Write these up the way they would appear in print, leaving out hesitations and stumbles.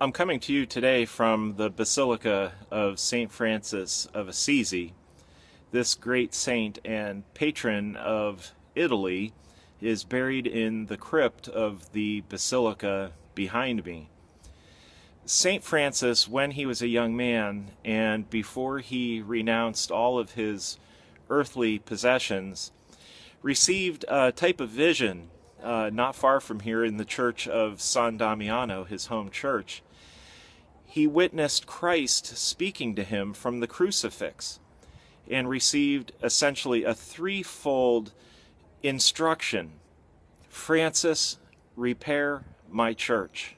I'm coming to you today from the Basilica of St. Francis of Assisi. This great saint and patron of Italy is buried in the crypt of the basilica behind me. St. Francis, when he was a young man and before he renounced all of his earthly possessions, received a type of vision not far from here in the church of San Damiano, his home church. He witnessed Christ speaking to him from the crucifix and received essentially a threefold instruction. Francis, repair my church.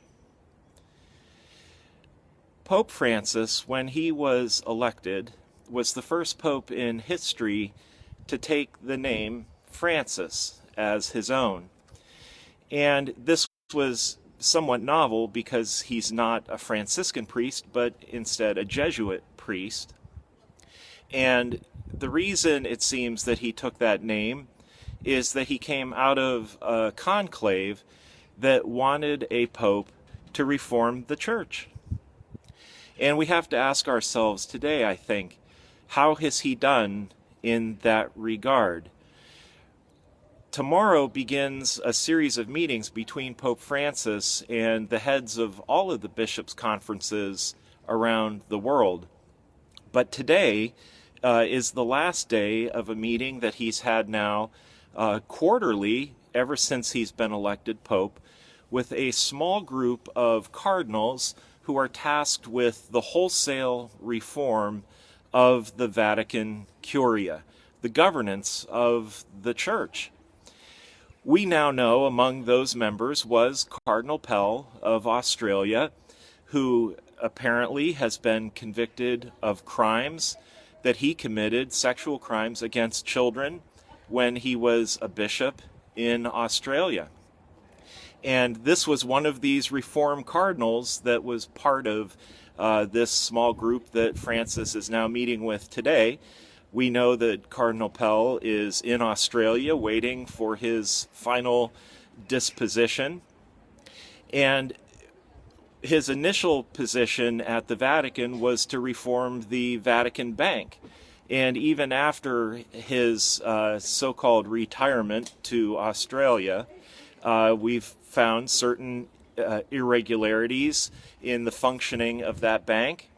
Pope Francis, when he was elected, was the first pope in history to take the name Francis as his own. And this was somewhat novel because he's not a Franciscan priest, but instead a Jesuit priest. And the reason it seems that he took that name is that he came out of a conclave that wanted a pope to reform the church. And we have to ask ourselves today, I think, how has he done in that regard? Tomorrow begins a series of meetings between Pope Francis and the heads of all of the bishops' conferences around the world. But today is the last day of a meeting that he's had now quarterly ever since he's been elected Pope, with a small group of cardinals who are tasked with the wholesale reform of the Vatican Curia, the governance of the Church. We now know among those members was Cardinal Pell of Australia, who apparently has been convicted of crimes that he committed, sexual crimes against children, when he was a bishop in Australia. And this was one of these reform cardinals that was part of this small group that Francis is now meeting with today. We know that Cardinal Pell is in Australia waiting for his final disposition. And his initial position at the Vatican was to reform the Vatican Bank. And even after his so-called retirement to Australia, we've found certain irregularities in the functioning of that bank.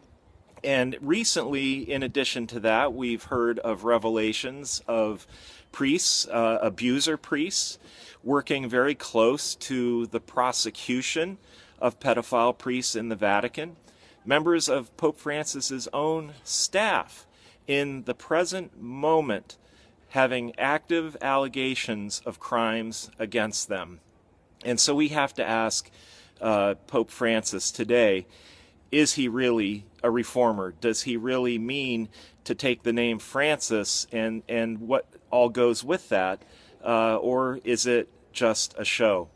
And recently, in addition to that, we've heard of revelations of priests, abuser priests, working very close to the prosecution of pedophile priests in the Vatican, members of Pope Francis's own staff in the present moment having active allegations of crimes against them. And so we have to ask Pope Francis today, is he really a reformer? Does he really mean to take the name Francis and what all goes with that? Or is it just a show?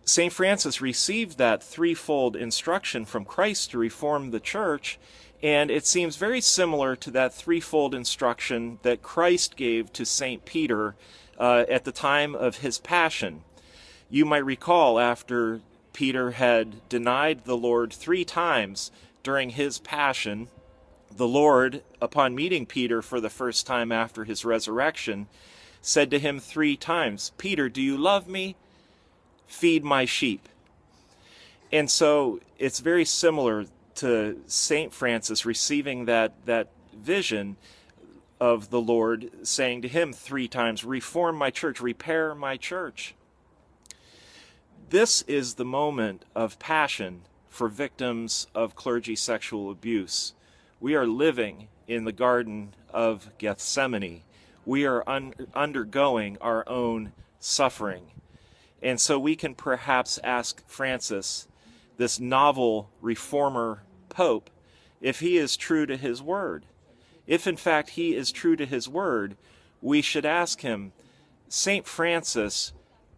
St. Francis received that threefold instruction from Christ to reform the church, and it seems very similar to that threefold instruction that Christ gave to St. Peter at the time of his passion. You might recall after Peter had denied the Lord 3 times during his passion, the Lord, upon meeting Peter for the first time after his resurrection, said to him 3 times, "Peter, do you love me? Feed my sheep." And so it's very similar to St. Francis receiving that vision of the Lord saying to him 3 times, "Reform my church, repair my church." This is the moment of passion for victims of clergy sexual abuse. We are living in the Garden of Gethsemane. We are undergoing our own suffering. And so we can perhaps ask Francis, this novel reformer pope, if he is true to his word. If in fact he is true to his word, we should ask him, St. Francis,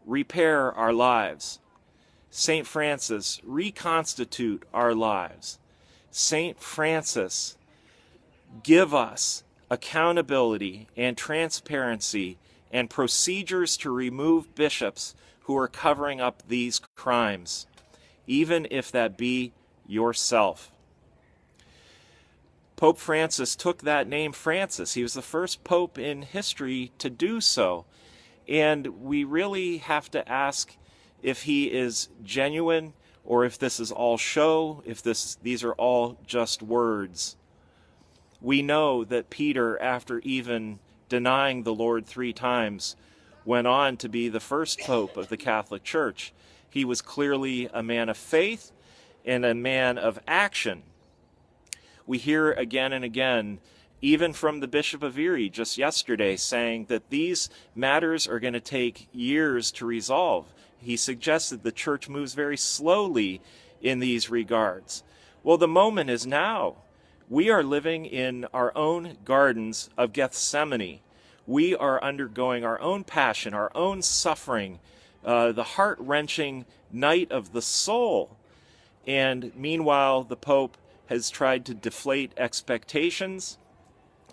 repair our lives. St. Francis, reconstitute our lives. St. Francis, give us accountability and transparency and procedures to remove bishops who are covering up these crimes. even if that be yourself. Pope Francis took that name Francis. He was the first pope in history to do so. And we really have to ask if he is genuine or if this is all show, if these are all just words. We know that Peter, after even denying the Lord 3 times, went on to be the first pope of the Catholic Church. He was clearly a man of faith and a man of action. We hear again and again, even from the Bishop of Erie just yesterday, saying that these matters are going to take years to resolve. He suggested the church moves very slowly in these regards. Well, the moment is now. We are living in our own gardens of Gethsemane. We are undergoing our own passion, our own suffering, the heart-wrenching night of the soul. And meanwhile, the Pope has tried to deflate expectations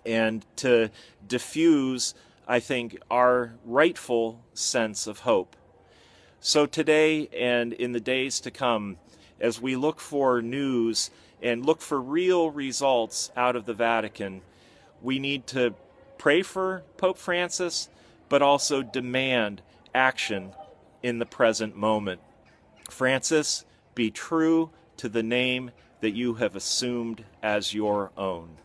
and to diffuse, I think, our rightful sense of hope. So today and in the days to come, as we look for news and look for real results out of the Vatican, we need to pray for Pope Francis, but also demand action in the present moment. Francis, be true to the name that you have assumed as your own.